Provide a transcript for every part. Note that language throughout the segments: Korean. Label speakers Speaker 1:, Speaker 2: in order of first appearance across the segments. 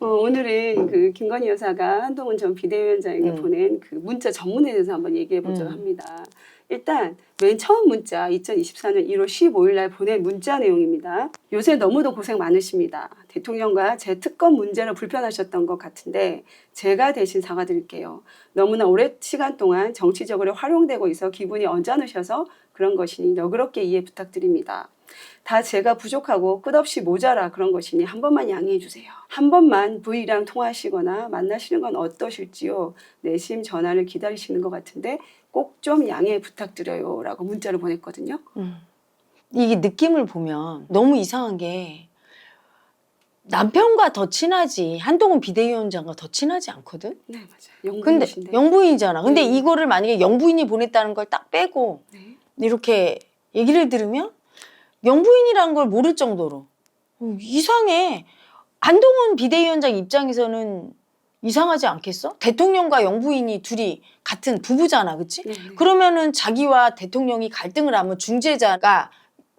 Speaker 1: 오늘은 그 김건희 여사가 한동훈 전 비대위원장에게 보낸 그 문자 전문에 대해서 한번 얘기해 보도록 합니다. 일단 맨 처음 문자 2024년 1월 15일 날 보낸 문자 내용입니다. 요새 너무도 고생 많으십니다. 대통령과 제 특검 문제로 불편하셨던 것 같은데 제가 대신 사과드릴게요. 너무나 오랜 시간 동안 정치적으로 활용되고 있어 기분이 언짢으셔서 그런 것이니 너그럽게 이해 부탁드립니다. 다 제가 부족하고 끝없이 모자라 그런 것이니 한 번만 양해해 주세요. 한 번만 부인이랑 통화하시거나 만나시는 건 어떠실지요? 내심 전화를 기다리시는 것 같은데 꼭 좀 양해 부탁드려요 라고 문자를 보냈거든요.
Speaker 2: 이게 느낌을 보면 너무 이상한 게 남편과 더 친하지 한동훈 비대위원장과 더 친하지 않거든?
Speaker 1: 네, 맞아요.
Speaker 2: 근데
Speaker 1: 영부인이신데.
Speaker 2: 영부인이잖아. 근데
Speaker 1: 네.
Speaker 2: 이거를 만약에 영부인이 보냈다는 걸 딱 빼고
Speaker 1: 네.
Speaker 2: 이렇게 얘기를 들으면 영부인이라는 걸 모를 정도로 이상해. 한동훈 비대위원장 입장에서는 이상하지 않겠어? 대통령과 영부인이 둘이 같은 부부잖아, 그치?
Speaker 1: 네.
Speaker 2: 그러면은 자기와 대통령이 갈등을 하면 중재자가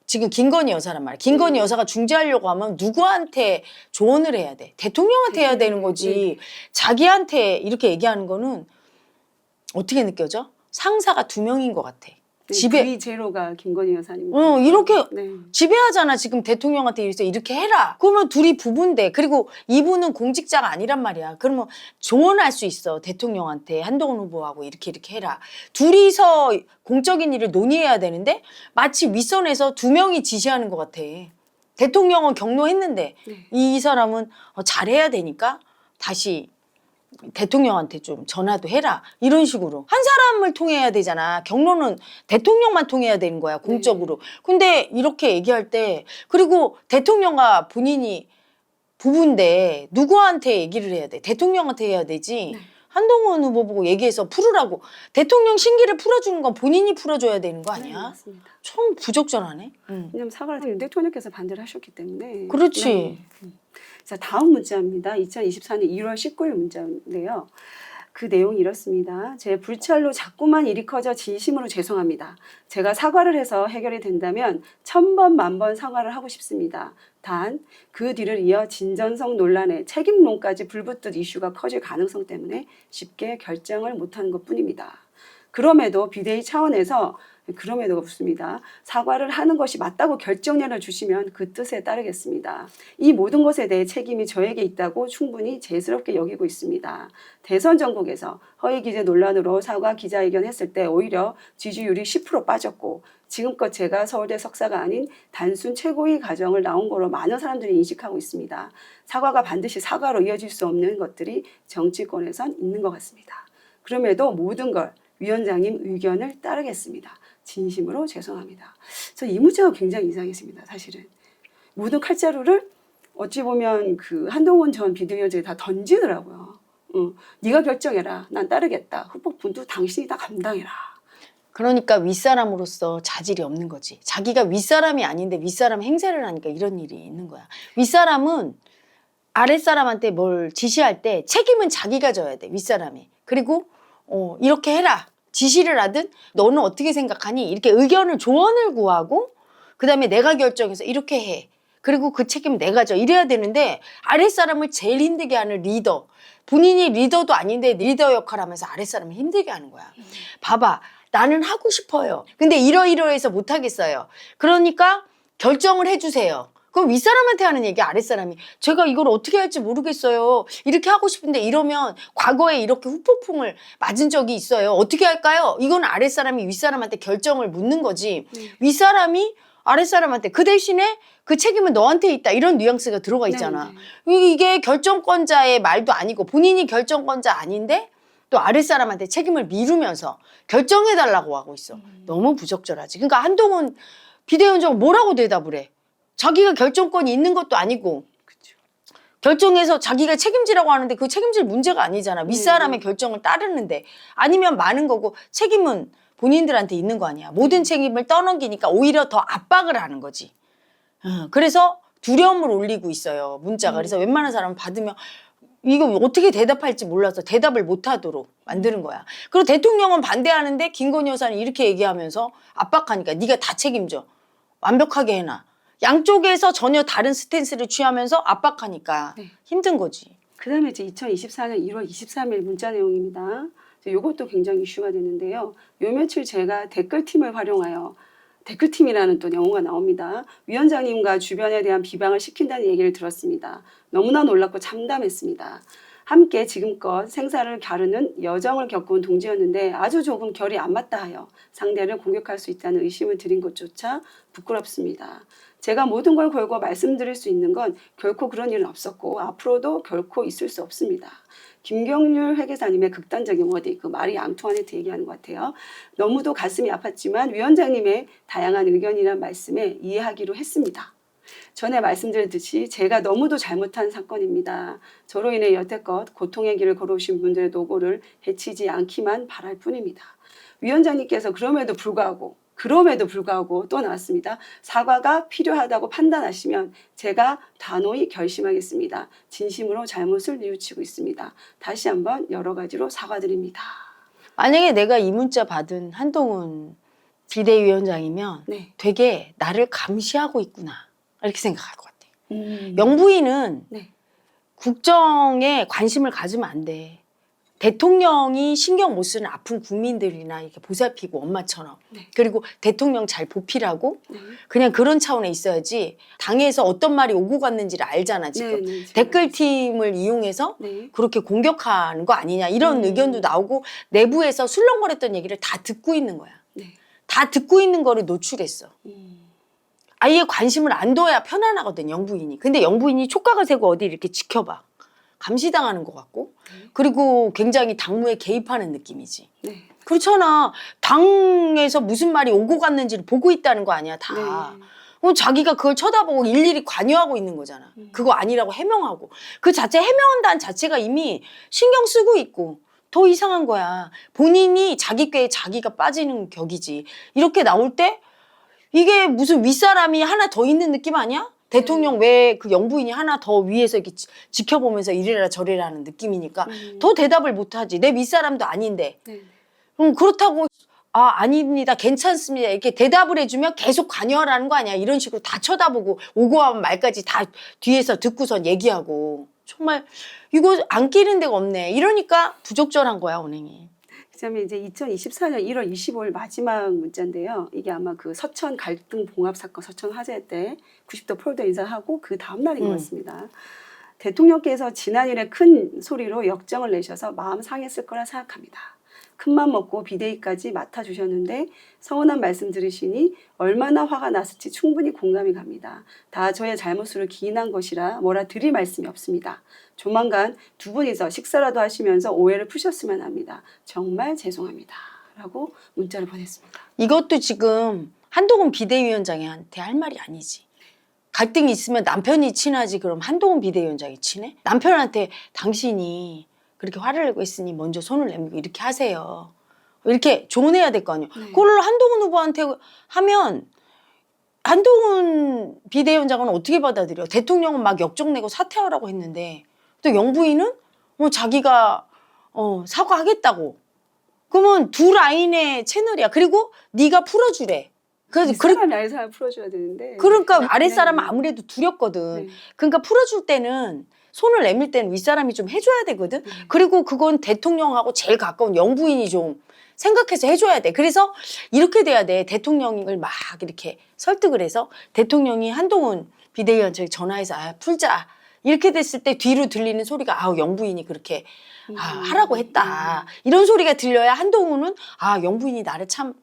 Speaker 2: 지금 김건희 여사란 말이야. 김건희 여사가 중재하려고 하면 누구한테 조언을 해야 돼? 대통령한테 해야 되는 거지. 자기한테 이렇게 얘기하는 거는 어떻게 느껴져? 상사가 2명인 것 같아.
Speaker 1: 네,
Speaker 2: 집에
Speaker 1: V 제로가 김건희 여사님입니다.
Speaker 2: 이렇게
Speaker 1: 네.
Speaker 2: 지배하잖아. 지금 대통령한테 이렇게 해라. 그러면 둘이 부부인데 그리고 이분은 공직자가 아니란 말이야. 그러면 조언할 수 있어. 대통령한테 한동훈 후보하고 이렇게 해라. 둘이서 공적인 일을 논의해야 되는데 마치 윗선에서 2명이 지시하는 것 같아. 대통령은 경로했는데
Speaker 1: 네.
Speaker 2: 이 사람은 잘해야 되니까 다시 대통령한테 좀 전화도 해라. 이런 식으로. 한 사람을 통해야 되잖아. 경로는 대통령만 통해야 되는 거야. 공적으로. 근데 이렇게 얘기할 때 그리고 대통령과 본인이 부부인데 누구한테 얘기를 해야 돼? 대통령한테 해야 되지.
Speaker 1: 네.
Speaker 2: 한동훈 후보 보고 얘기해서 풀으라고. 대통령 심기를 풀어주는 건 본인이 풀어줘야 되는 거
Speaker 1: 네,
Speaker 2: 아니야?
Speaker 1: 맞습니다.
Speaker 2: 좀 부적절하네.
Speaker 1: 왜냐면 사과를 대통령께서 반대를 하셨기 때문에.
Speaker 2: 그렇지.
Speaker 1: 네. 자, 다음 문자입니다. 2024년 1월 19일 문자인데요. 그 내용이 이렇습니다. 제 불찰로 자꾸만 일이 커져 진심으로 죄송합니다. 제가 사과를 해서 해결이 된다면 1000번, 10,000번 사과를 하고 싶습니다. 단 그 뒤를 이어 진전성 논란에 책임론까지 불붙듯 이슈가 커질 가능성 때문에 쉽게 결정을 못하는 것뿐입니다. 그럼에도 비대위 차원에서 그럼에도 없습니다. 사과를 하는 것이 맞다고 결정권을 주시면 그 뜻에 따르겠습니다. 이 모든 것에 대해 책임이 저에게 있다고 충분히 죄스럽게 여기고 있습니다. 대선 전국에서 허위기재 논란으로 사과 기자회견 했을 때 오히려 지지율이 10% 빠졌고 지금껏 제가 서울대 석사가 아닌 단순 최고위 과정을 나온 거로 많은 사람들이 인식하고 있습니다. 사과가 반드시 사과로 이어질 수 없는 것들이 정치권에선 있는 것 같습니다. 그럼에도 모든 걸 위원장님 의견을 따르겠습니다. 진심으로 죄송합니다. 저 이 문자가 굉장히 이상했습니다. 사실은 모든 칼자루를 어찌 보면 그 한동훈 전 비대위원장이 다 던지더라고요. 네가 결정해라. 난 따르겠다. 후폭풍도 당신이 다 감당해라.
Speaker 2: 그러니까 윗사람으로서 자질이 없는 거지. 자기가 윗사람이 아닌데 윗사람 행세를 하니까 이런 일이 있는 거야. 윗사람은 아랫사람한테 뭘 지시할 때 책임은 자기가 져야 돼. 윗사람이. 그리고 이렇게 해라. 지시를 하든 너는 어떻게 생각하니? 이렇게 의견을 조언을 구하고 그다음에 내가 결정해서 이렇게 해. 그리고 그 책임 내가 져. 이래야 되는데 아랫사람을 제일 힘들게 하는 리더. 본인이 리더도 아닌데 리더 역할 하면서 아랫사람을 힘들게 하는 거야. 봐봐. 나는 하고 싶어요. 근데 이러이러해서 못하겠어요. 그러니까 결정을 해주세요. 그럼 윗사람한테 하는 얘기 아랫사람이 제가 이걸 어떻게 할지 모르겠어요. 이렇게 하고 싶은데 이러면 과거에 이렇게 후폭풍을 맞은 적이 있어요. 어떻게 할까요? 이건 아랫사람이 윗사람한테 결정을 묻는 거지. 윗사람이 아랫사람한테 그 대신에 그 책임은 너한테 있다. 이런 뉘앙스가 들어가 있잖아. 이게 결정권자의 말도 아니고 본인이 결정권자 아닌데 또 아랫사람한테 책임을 미루면서 결정해달라고 하고 있어. 너무 부적절하지. 그러니까 한동훈 비대위원장은 뭐라고 대답을 해? 자기가 결정권이 있는 것도 아니고
Speaker 1: 그쵸.
Speaker 2: 결정해서 자기가 책임지라고 하는데 그 책임질 문제가 아니잖아. 윗사람의 결정을 따르는데 아니면 많은 거고 책임은 본인들한테 있는 거 아니야. 모든 책임을 떠넘기니까 오히려 더 압박을 하는 거지. 그래서 두려움을 올리고 있어요. 문자가. 그래서 웬만한 사람은 받으면 이거 어떻게 대답할지 몰라서 대답을 못하도록 만드는 거야. 그리고 대통령은 반대하는데 김건희 여사는 이렇게 얘기하면서 압박하니까 네가 다 책임져. 완벽하게 해놔. 양쪽에서 전혀 다른 스탠스를 취하면서 압박하니까 힘든 거지.
Speaker 1: 그다음에 이제 2024년 1월 23일 문자 내용입니다. 이것도 굉장히 이슈가 됐는데요. 요 며칠 제가 댓글팀을 활용하여 댓글팀이라는 또 용어가 나옵니다. 위원장님과 주변에 대한 비방을 시킨다는 얘기를 들었습니다. 너무나 놀랍고 참담했습니다. 함께 지금껏 생사를 겨루는 여정을 겪어온 동지였는데 아주 조금 결이 안 맞다 하여 상대를 공격할 수 있다는 의심을 드린 것조차 부끄럽습니다. 제가 모든 걸 걸고 말씀드릴 수 있는 건 결코 그런 일은 없었고 앞으로도 결코 있을 수 없습니다. 김경률 회계사님의 극단적인 워딩, 그 말이 앙투아네트 얘기하는 것 같아요. 너무도 가슴이 아팠지만 위원장님의 다양한 의견이란 말씀에 이해하기로 했습니다. 전에 말씀드렸듯이 제가 너무도 잘못한 사건입니다. 저로 인해 여태껏 고통의 길을 걸어오신 분들의 노고를 해치지 않기만 바랄 뿐입니다. 위원장님께서 그럼에도 불구하고 또 나왔습니다. 사과가 필요하다고 판단하시면 제가 단호히 결심하겠습니다. 진심으로 잘못을 뉘우치고 있습니다. 다시 한번 여러 가지로 사과드립니다.
Speaker 2: 만약에 내가 이 문자 받은 한동훈 비대위원장이면
Speaker 1: 네.
Speaker 2: 되게 나를 감시하고 있구나 이렇게 생각할 것 같아요. 영부인은
Speaker 1: 네.
Speaker 2: 국정에 관심을 가지면 안 돼. 대통령이 신경 못 쓰는 아픈 국민들이나 이렇게 보살피고 엄마처럼.
Speaker 1: 네.
Speaker 2: 그리고 대통령 잘 보필하고
Speaker 1: 네.
Speaker 2: 그냥 그런 차원에 있어야지 당에서 어떤 말이 오고 갔는지를 알잖아 지금.
Speaker 1: 네, 네,
Speaker 2: 댓글팀을 이용해서
Speaker 1: 네.
Speaker 2: 그렇게 공격하는 거 아니냐 이런 의견도 나오고 내부에서 술렁거렸던 얘기를 다 듣고 있는 거야.
Speaker 1: 네.
Speaker 2: 다 듣고 있는 거를 노출했어. 아예 관심을 안 둬야 편안하거든 영부인이. 근데 영부인이 촉각을 세고 어디 이렇게 지켜봐. 감시당하는 것 같고 그리고 굉장히 당무에 개입하는 느낌이지.
Speaker 1: 네.
Speaker 2: 그렇잖아. 당에서 무슨 말이 오고 갔는지를 보고 있다는 거 아니야 다.
Speaker 1: 네.
Speaker 2: 그럼 자기가 그걸 쳐다보고 일일이 관여하고 있는 거잖아. 그거 아니라고 해명하고. 그 자체 해명한다는 자체가 이미 신경 쓰고 있고 더 이상한 거야. 본인이 자기 꾀에 자기가 빠지는 격이지. 이렇게 나올 때 이게 무슨 윗사람이 하나 더 있는 느낌 아니야? 대통령 왜 그 영부인이 하나 더 위에서 이렇게 지켜보면서 이래라 저래라 하는 느낌이니까 더 대답을 못하지. 내 윗사람도 아닌데.
Speaker 1: 네.
Speaker 2: 그럼 그렇다고 아닙니다. 괜찮습니다. 이렇게 대답을 해주면 계속 관여하라는 거 아니야. 이런 식으로 다 쳐다보고 오고 한 말까지 다 뒤에서 듣고선 얘기하고. 정말 이거 안 끼는 데가 없네. 이러니까 부적절한 거야 은행이.
Speaker 1: 그다음에 이제 2024년 1월 25일 마지막 문자인데요. 이게 아마 그 서천 갈등 봉합 사건 서천 화재 때 90도 폴더 인사하고 그 다음 날인 것 같습니다. 대통령께서 지난일에 큰 소리로 역정을 내셔서 마음 상했을 거라 생각합니다. 큰맘 먹고 비대위까지 맡아주셨는데 서운한 말씀 들으시니 얼마나 화가 났을지 충분히 공감이 갑니다. 다 저의 잘못으로 기인한 것이라 뭐라 드릴 말씀이 없습니다. 조만간 두 분이서 식사라도 하시면서 오해를 푸셨으면 합니다. 정말 죄송합니다. 라고 문자를 보냈습니다.
Speaker 2: 이것도 지금 한동훈 비대위원장한테 할 말이 아니지. 갈등이 있으면 남편이 친하지 그럼 한동훈 비대위원장이 친해? 남편한테 당신이 그렇게 화를 내고 있으니 먼저 손을 내밀고 이렇게 하세요. 이렇게 조언해야 될 거 아니에요.
Speaker 1: 네.
Speaker 2: 그걸 한동훈 후보한테 하면 한동훈 비대위원장은 어떻게 받아들여? 대통령은 막 역정내고 사퇴하라고 했는데 또 영부인은 자기가 사과하겠다고. 그러면 두 라인의 채널이야. 그리고 네가 풀어주래. 그래서
Speaker 1: 사람이 아닌 사람 풀어줘야 되는데.
Speaker 2: 그러니까 아랫사람은 아무래도 두렵거든.
Speaker 1: 네.
Speaker 2: 그러니까 풀어줄 때는 손을 내밀 때는 윗사람이 좀 해줘야 되거든. 그리고 그건 대통령하고 제일 가까운 영부인이 좀 생각해서 해줘야 돼. 그래서 이렇게 돼야 돼. 대통령을 막 이렇게 설득을 해서 대통령이 한동훈 비대위원장에 전화해서 풀자. 이렇게 됐을 때 뒤로 들리는 소리가 영부인이 그렇게 하라고 했다. 이런 소리가 들려야 한동훈은 영부인이 나를 참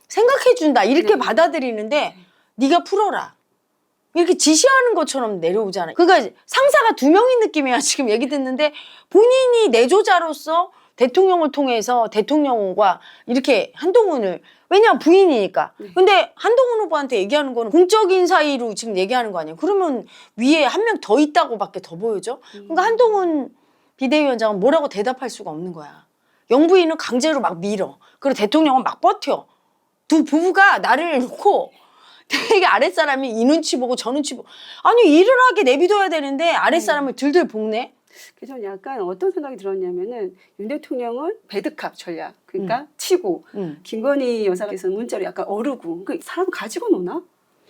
Speaker 2: 생각해준다. 이렇게 받아들이는데 네가 풀어라. 이렇게 지시하는 것처럼 내려오잖아요. 그러니까 상사가 두 명인 느낌이야. 지금 얘기 듣는데 본인이 내조자로서 대통령을 통해서 대통령과 이렇게 한동훈을 왜냐면 부인이니까. 근데 한동훈 후보한테 얘기하는 거는 공적인 사이로 지금 얘기하는 거 아니에요. 그러면 위에 한 명 더 있다고밖에 더 보여져. 그러니까 한동훈 비대위원장은 뭐라고 대답할 수가 없는 거야. 영부인은 강제로 막 밀어. 그리고 대통령은 막 버텨. 두 부부가 나를 놓고 되게 아랫사람이 이 눈치 보고 저 눈치 보고 아니 일을 하게 내비둬야 되는데 아랫사람을 들들 볶네.
Speaker 1: 그래서 저는 약간 어떤 생각이 들었냐면은 윤 대통령은 배드캅 전략 그러니까 치고 김건희 여사께서는 문자로 약간 어르고 그러니까 사람 가지고 노나?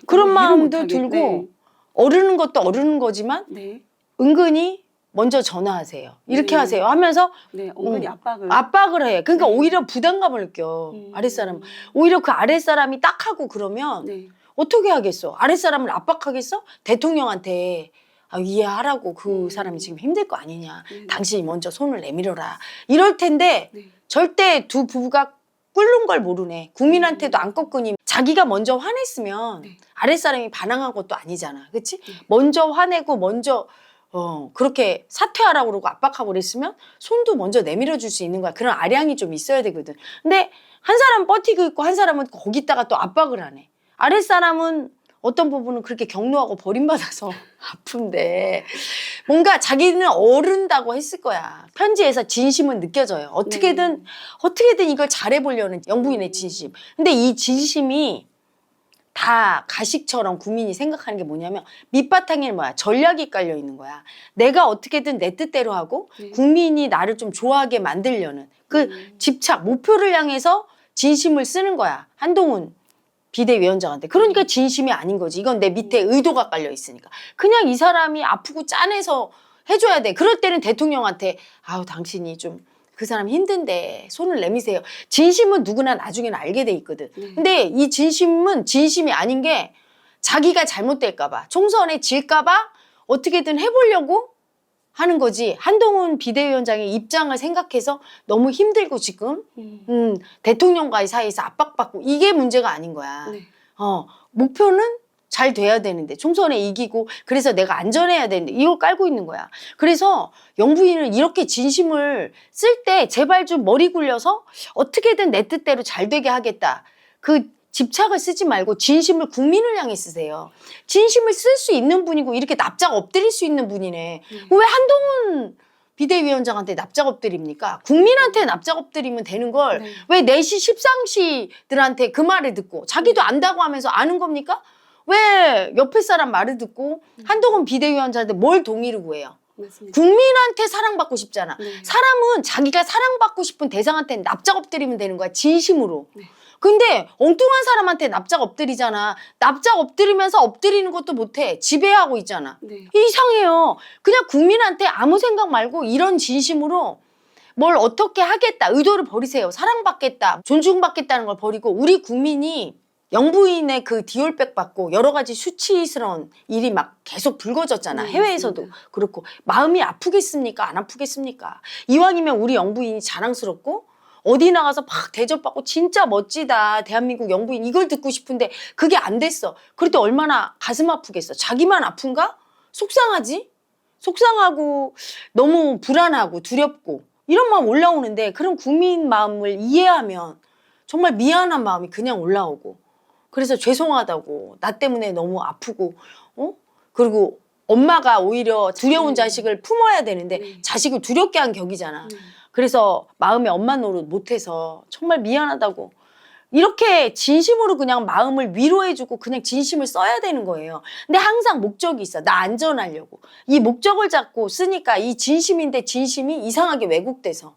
Speaker 2: 그런
Speaker 1: 이해를
Speaker 2: 마음도
Speaker 1: 못하겠네.
Speaker 2: 들고 어르는 것도 어르는 거지만
Speaker 1: 네.
Speaker 2: 은근히 먼저 전화하세요. 이렇게
Speaker 1: 네.
Speaker 2: 하세요. 하면서
Speaker 1: 네, 은근히
Speaker 2: 압박을 해. 그러니까 오히려 부담감을 느껴. 아랫사람. 오히려 그 아랫사람이 딱 하고 그러면
Speaker 1: 네.
Speaker 2: 어떻게 하겠어? 아랫사람을 압박하겠어? 대통령한테 이해하라고 그 사람이 지금 힘들 거 아니냐. 당신이 먼저 손을 내밀어라. 이럴 텐데
Speaker 1: 네.
Speaker 2: 절대 두 부부가 끓는 걸 모르네. 국민한테도 안 꺾으니 자기가 먼저 화냈으면
Speaker 1: 네.
Speaker 2: 아랫사람이 반항한 것도 아니잖아. 그치? 먼저 화내고 먼저 그렇게 사퇴하라고 그러고 압박하고 그랬으면 손도 먼저 내밀어 줄 수 있는 거야. 그런 아량이 좀 있어야 되거든. 근데 한 사람은 버티고 있고 한 사람은 거기다가 또 압박을 하네. 아랫사람은 어떤 부분은 그렇게 격노하고 버림받아서 아픈데 뭔가 자기는 어른다고 했을 거야. 편지에서 진심은 느껴져요. 어떻게든 이걸 잘해보려는 영부인의 진심. 근데 이 진심이 다 가식처럼 국민이 생각하는 게 뭐냐면 밑바탕에는 뭐야? 전략이 깔려 있는 거야. 내가 어떻게든 내 뜻대로 하고 국민이 나를 좀 좋아하게 만들려는 그 집착, 목표를 향해서 진심을 쓰는 거야. 한동훈 비대위원장한테. 그러니까 진심이 아닌 거지. 이건 내 밑에 의도가 깔려 있으니까. 그냥 이 사람이 아프고 짠해서 해줘야 돼. 그럴 때는 대통령한테 당신이 좀 그 사람 힘든데 손을 내미세요. 진심은 누구나 나중에는 알게 돼 있거든. 근데 이 진심은 진심이 아닌 게 자기가 잘못될까 봐, 총선에 질까 봐 어떻게든 해보려고 하는 거지. 한동훈 비대위원장의 입장을 생각해서 너무 힘들고 지금 대통령과의 사이에서 압박받고 이게 문제가 아닌 거야.
Speaker 1: 네.
Speaker 2: 목표는 잘 돼야 되는데 총선에 이기고 그래서 내가 안전해야 되는데 이걸 깔고 있는 거야. 그래서 영부인은 이렇게 진심을 쓸 때 제발 좀 머리 굴려서 어떻게든 내 뜻대로 잘 되게 하겠다. 그 집착을 쓰지 말고 진심을 국민을 향해 쓰세요. 진심을 쓸 수 있는 분이고 이렇게 납작 엎드릴 수 있는 분이네. 왜 한동훈 비대위원장한테 납작 엎드립니까? 국민한테 납작 엎드리면 되는 걸 왜 내시 십상시들한테 그 말을 듣고 자기도 안다고 하면서 아는 겁니까? 왜 옆에 사람 말을 듣고 한동훈 비대위원장한테 뭘 동의를 구해요?
Speaker 1: 맞습니다.
Speaker 2: 국민한테 사랑받고 싶잖아. 사람은 자기가 사랑받고 싶은 대상한테는 납작 엎드리면 되는 거야. 진심으로. 근데 엉뚱한 사람한테 납작 엎드리잖아. 납작 엎드리면서 엎드리는 것도 못해. 지배하고 있잖아. 이상해요. 그냥 국민한테 아무 생각 말고 이런 진심으로 뭘 어떻게 하겠다. 의도를 버리세요. 사랑받겠다. 존중받겠다는 걸 버리고 우리 국민이 영부인의 그 디올백 받고 여러 가지 수치스러운 일이 막 계속 불거졌잖아. 해외에서도 그렇고. 마음이 아프겠습니까? 안 아프겠습니까? 이왕이면 우리 영부인이 자랑스럽고 어디 나가서 막 대접받고 진짜 멋지다. 대한민국 영부인 이걸 듣고 싶은데 그게 안 됐어. 그럴 때 얼마나 가슴 아프겠어. 자기만 아픈가? 속상하지? 속상하고 너무 불안하고 두렵고 이런 마음 올라오는데 그런 국민 마음을 이해하면 정말 미안한 마음이 그냥 올라오고 그래서 죄송하다고 나 때문에 너무 아프고 그리고 엄마가 오히려 두려운 자식을 품어야 되는데 자식을 두렵게 한 격이잖아. 그래서 마음에 엄마 노릇 못해서 정말 미안하다고 이렇게 진심으로 그냥 마음을 위로해주고 그냥 진심을 써야 되는 거예요. 근데 항상 목적이 있어. 나 안전하려고. 이 목적을 잡고 쓰니까 이 진심인데 진심이 이상하게 왜곡돼서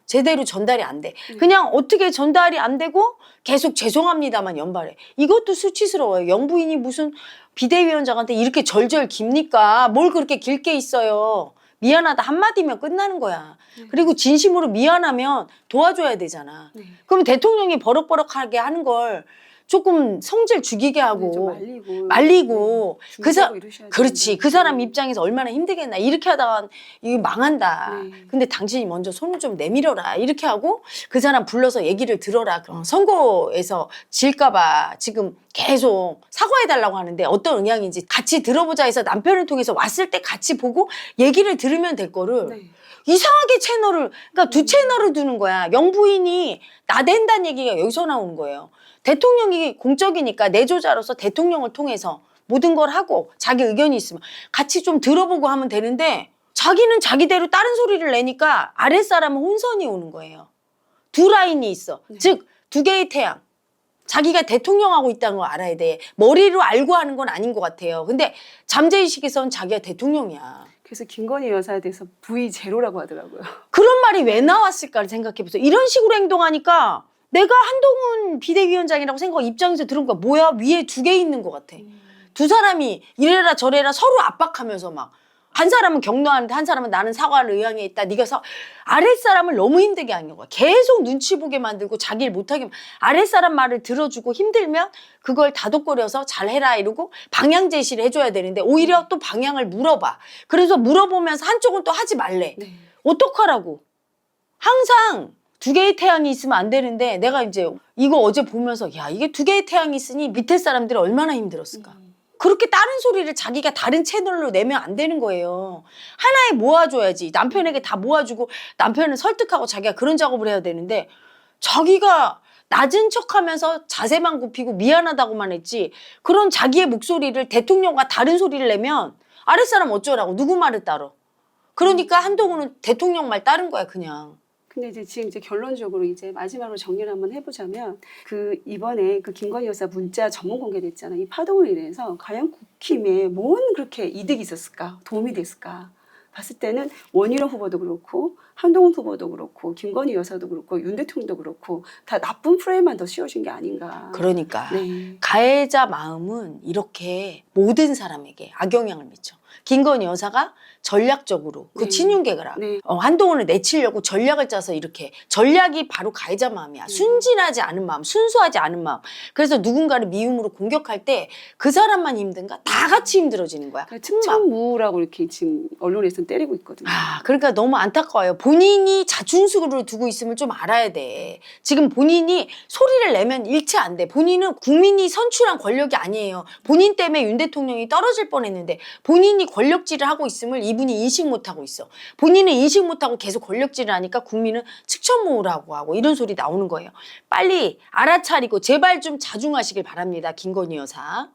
Speaker 2: 제대로 전달이 안 돼. 그냥 어떻게 전달이 안 되고 계속 죄송합니다만 연발해. 이것도 수치스러워요. 영부인이 무슨 비대위원장한테 이렇게 절절 깁니까? 뭘 그렇게 길게 있어요. 미안하다 한마디면 끝나는 거야. 그리고 진심으로 미안하면 도와줘야 되잖아. 그럼 대통령이 버럭버럭하게 하는 걸 조금 성질 죽이게 하고
Speaker 1: 좀
Speaker 2: 말리고
Speaker 1: 중재하고 이러셔야
Speaker 2: 그렇지.
Speaker 1: 되는데.
Speaker 2: 그 사람 입장에서 얼마나 힘들겠나. 이렇게 하다가 이거 망한다. 근데 당신이 먼저 손을 좀 내밀어라. 이렇게 하고 그 사람 불러서 얘기를 들어라. 선거에서 질까 봐 지금 계속 사과해달라고 하는데 어떤 의향인지 같이 들어보자 해서 남편을 통해서 왔을 때 같이 보고 얘기를 들으면 될 거를 이상하게 채널을 그러니까 두 채널을 두는 거야. 영부인이 나댄다는 얘기가 여기서 나오는 거예요. 대통령이 공적이니까 내조자로서 대통령을 통해서 모든 걸 하고 자기 의견이 있으면 같이 좀 들어보고 하면 되는데 자기는 자기대로 다른 소리를 내니까 아랫사람은 혼선이 오는 거예요. 두 라인이 있어. 즉 두 개의 태양. 자기가 대통령하고 있다는 걸 알아야 돼. 머리로 알고 하는 건 아닌 것 같아요. 근데 잠재의식에서는 자기가 대통령이야.
Speaker 1: 그래서 김건희 여사에 대해서 V0라고 하더라고요.
Speaker 2: 그런 말이 왜 나왔을까를 생각해보세요. 이런 식으로 행동하니까 내가 한동훈 비대위원장이라고 생각 입장에서 들은 거야. 뭐야 위에 두 개 있는 것 같아. 두 사람이 이래라 저래라 서로 압박하면서 막 한 사람은 격려하는데 한 사람은 나는 사과할 의향이 있다. 네가 아랫사람을 너무 힘들게 하는 거야. 계속 눈치 보게 만들고 자기를 못하게 아랫사람 말을 들어주고 힘들면 그걸 다독거려서 잘해라 이러고 방향 제시를 해줘야 되는데 오히려 또 방향을 물어봐. 그래서 물어보면서 한쪽은 또 하지 말래.
Speaker 1: 네.
Speaker 2: 어떡하라고. 항상 두 개의 태양이 있으면 안 되는데 내가 이제 이거 어제 보면서 야 이게 두 개의 태양이 있으니 밑에 사람들이 얼마나 힘들었을까. 그렇게 다른 소리를 자기가 다른 채널로 내면 안 되는 거예요. 하나에 모아줘야지. 남편에게 다 모아주고 남편을 설득하고 자기가 그런 작업을 해야 되는데 자기가 낮은 척하면서 자세만 굽히고 미안하다고만 했지 그런 자기의 목소리를 대통령과 다른 소리를 내면 아랫사람 어쩌라고 누구 말을 따러. 그러니까 한동훈은 대통령 말 따른 거야 그냥.
Speaker 1: 근데 이제 지금 이제 결론적으로 이제 마지막으로 정리를 한번 해보자면 그 이번에 그 김건희 여사 문자 전문 공개됐잖아요. 이 파동을 인해서 과연 국힘에 뭔 그렇게 이득이 있었을까? 도움이 됐을까? 봤을 때는 원희룡 후보도 그렇고 한동훈 후보도 그렇고 김건희 여사도 그렇고 윤 대통령도 그렇고 다 나쁜 프레임만 더 씌워준 게 아닌가.
Speaker 2: 그러니까
Speaker 1: 네.
Speaker 2: 가해자 마음은 이렇게 모든 사람에게 악영향을 미쳐. 김건희 여사가 전략적으로 그
Speaker 1: 네.
Speaker 2: 친윤계가
Speaker 1: 네.
Speaker 2: 한동훈을 내치려고 전략을 짜서 이렇게 전략이 바로 가해자 마음이야. 순진하지 않은 마음, 순수하지 않은 마음. 그래서 누군가를 미움으로 공격할 때 그 사람만 힘든가? 다 같이 힘들어지는 거야.
Speaker 1: 특정무라고 이렇게 지금 언론에서는 때리고 있거든요.
Speaker 2: 그러니까 너무 안타까워요. 본인이 자충수를 두고 있으면 좀 알아야 돼. 지금 본인이 소리를 내면 일치 안 돼. 본인은 국민이 선출한 권력이 아니에요. 본인 때문에 윤 대통령이 떨어질 뻔했는데 본인이 권력질을 하고 있음을 이분이 인식 못하고 있어. 본인은 인식 못하고 계속 권력질을 하니까 국민은 측천모으라고 하고 이런 소리 나오는 거예요. 빨리 알아차리고 제발 좀 자중하시길 바랍니다. 김건희 여사.